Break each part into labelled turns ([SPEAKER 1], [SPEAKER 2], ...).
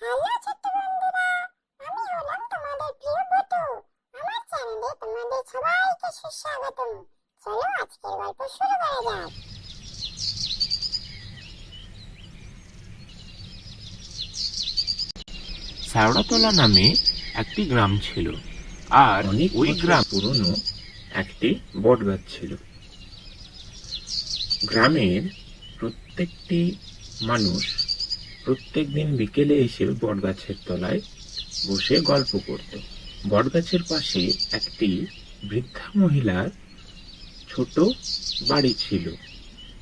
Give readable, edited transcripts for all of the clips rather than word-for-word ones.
[SPEAKER 1] Hello ছোট্ট বন্ধুরা, আমি হলাম তোমাদের প্রিয় বটু। আমার চ্যানেলে তোমাদের সবাইকে সুস্বাগতম। চলো আজকের গল্প শুরু করা যাক।
[SPEAKER 2] শ্যাওড়াতলা নামে একটি গ্রাম ছিল, আর
[SPEAKER 3] অনেক
[SPEAKER 2] ওই
[SPEAKER 3] বছর
[SPEAKER 2] গ্রাম
[SPEAKER 3] পুরনো একটি বটগাছ ছিল। গ্রামের প্রত্যেকটি মানুষ প্রত্যেক দিন বিকেলে এসে বটগাছের তলায় বসে গল্প করত। বটগাছের পাশে একটি বৃদ্ধা মহিলার ছোট বাড়ি ছিল।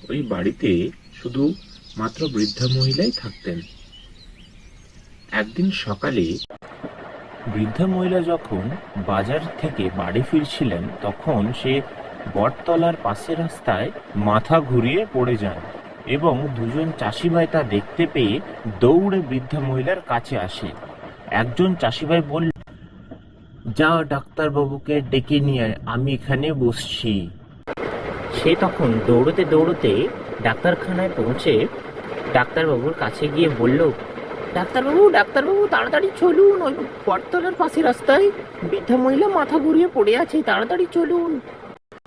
[SPEAKER 3] ওই বাড়িতে শুধু মাত্র বৃদ্ধা মহিলাই থাকতেন। একদিন সকালে
[SPEAKER 2] বৃদ্ধা মহিলা যখন বাজার থেকে বাড়ি ফিরছিলেন, তখন সে বটতলার পাশের রাস্তায় মাথা ঘুরিয়ে পড়ে যান এবং দুজন চাষিভাই তা দেখতে পেয়ে দৌড়ে বৃদ্ধা মহিলার কাছে আসে। একজন চাষিভাই বলল, যা ডাক্তারবাবুকে ডেকে নিয়ে আয়, আমি এখানে বসছি। সে তখন দৌড়তে দৌড়তে ডাক্তারখানায় পৌঁছে ডাক্তারবাবুর কাছে গিয়ে বলল, ডাক্তারবাবু ডাক্তারবাবু তাড়াতাড়ি চলুন, ওই বটতলার পাশে রাস্তায় বৃদ্ধা মহিলা মাথা ঘুরিয়ে পড়ে আছে, তাড়াতাড়ি চলুন।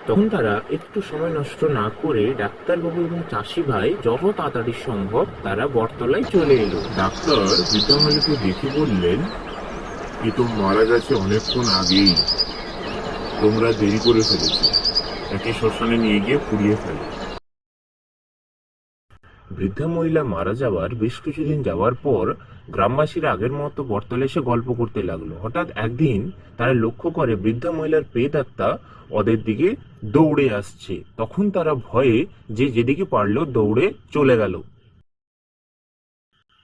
[SPEAKER 2] তখন তারা একটু সময় নষ্ট না করে ডাক্তারবাবু এবং চাষি ভাই যত তাড়াতাড়ি সম্ভব তারা বটতলায় চলে এলো।
[SPEAKER 4] ডাক্তার বৃদ্ধা মহিলাকে দেখে বললেন, এ তো মারা গেছে অনেকক্ষণ আগেই। তোমরা দেরি করে ফেলেছ, একে শ্মশানে নিয়ে গিয়ে পুড়িয়ে ফেলো।
[SPEAKER 2] বৃদ্ধা মহিলা মারা যাওয়ার বেশ কিছুদিন যাওয়ার পর গ্রামবাসীরা আগের মতো বটতলায় এসে গল্প করতে লাগলো। হঠাৎ একদিন তারা লক্ষ্য করে বৃদ্ধা মহিলার প্রেতাত্মা ওদের দিকে দৌড়ে আসছে। তখন তারা ভয়ে যে যেদিকে পারলো দৌড়ে চলে গেল।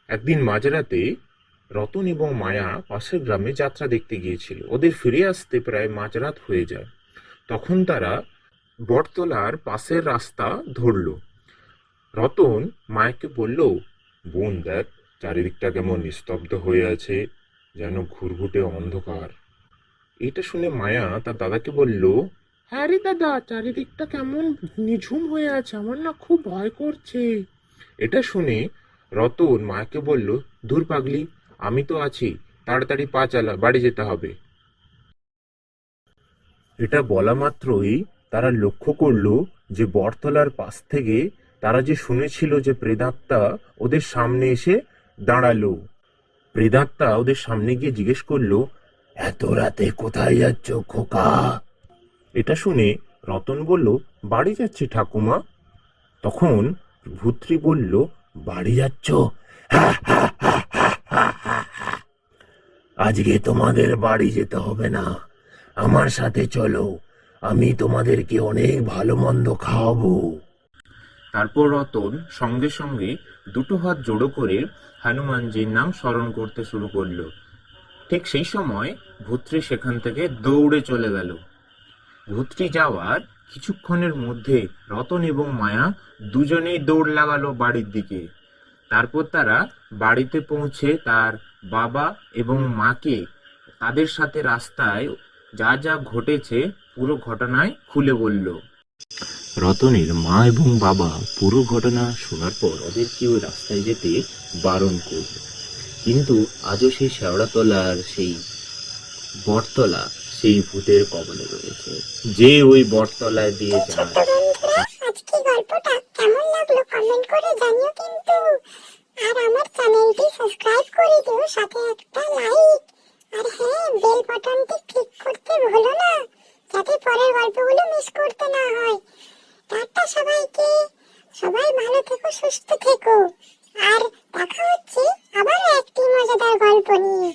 [SPEAKER 2] একদিন মাঝরাতে রতন এবং মায়া পাশের গ্রামে যাত্রা দেখতে গিয়েছিল। ওদের ফিরে আসতে প্রায় মাঝরাত হয়ে যায়। তখন তারা বটতলার পাশের রাস্তা ধরলো। রতন মায়াকে বলল, বোন দেখ, চারিদিকটা কেমন নিস্তব্ধ হয়ে আছে, যেন ঘুরঘুটে অন্ধকার। এটা শুনে মায়া তার দাদাকে বলল,
[SPEAKER 3] হ্যাঁ রে দাদা, চারিদিকটা কেমন নিঝুম হয়ে আছে, আমার না খুব ভয় করছে।
[SPEAKER 2] এটা শুনে রতন মায়াকে বলল, দূর পাগলি, আমি তো আছি, তাড়াতাড়ি পা চালা, বাড়ি যেতে হবে। এটা বলা মাত্রই তারা লক্ষ্য করলো যে বটতলার পাশ থেকে তারা যে শুনেছিল যে প্রেতাত্মা ওদের সামনে এসে দাঁড়ালো। প্রেতাত্মা ওদের সামনে গিয়ে জিজ্ঞেস করলো, এত রাতে কোথায় যাচ্ছ খোকা? এটা শুনে রতন বলল, বাড়ি যাচ্ছি ঠাকুমা। তখন ভূত্রী বলল, বাড়ি যাচ্ছ? আজকে তোমাদের বাড়ি যেতে হবে না, আমার সাথে চলো, আমি তোমাদেরকে অনেক ভালো মন্দ খাওয়াবো। তারপর রতন সঙ্গে সঙ্গে দুটো হাত জোড়ো করে হনুমানজির নাম স্মরণ করতে শুরু করলো। ঠিক সেই সময় ভূত্রী সেখান থেকে দৌড়ে চলে গেল। ভূত্রী যাওয়ার কিছুক্ষণের মধ্যে রতন এবং মায়া দুজনেই দৌড় লাগালো বাড়ির দিকে। তারপর তারা বাড়িতে পৌঁছে তার বাবা এবং মাকে তাদের সাথে রাস্তায় যা যা ঘটেছে পুরো ঘটনায় খুলে বলল। রতনের মা এবং বাবা পুরো ঘটনা শোনার পর ওদেরকে ওই রাস্তায় যেতে বারণ করল। কিন্তু আজও সেই শেওড়াতলার সেই বটতলা সেই ভূতের কবলে রয়েছে। যে ওই বটতলায় দিয়ে যায়।
[SPEAKER 1] ছোট্ট বন্ধুরা, আজকে গল্পটা কেমন লাগলো কমেন্ট করে জানিও কিন্তু। আর আমার চ্যানেলটি সাবস্ক্রাইব করে দিও, সাথে একটা লাইক আর হ্যাঁ, বেল বাটনটি ক্লিক করতে ভুলো না, যাতে পরের গল্পগুলো মিস করতে না হয়। টাটা সবাইকে, সবাই ভালো থেকো, সুস্থ থেকো, আর দেখা হচ্ছে আবার একটি মজাদার গল্প নিয়ে।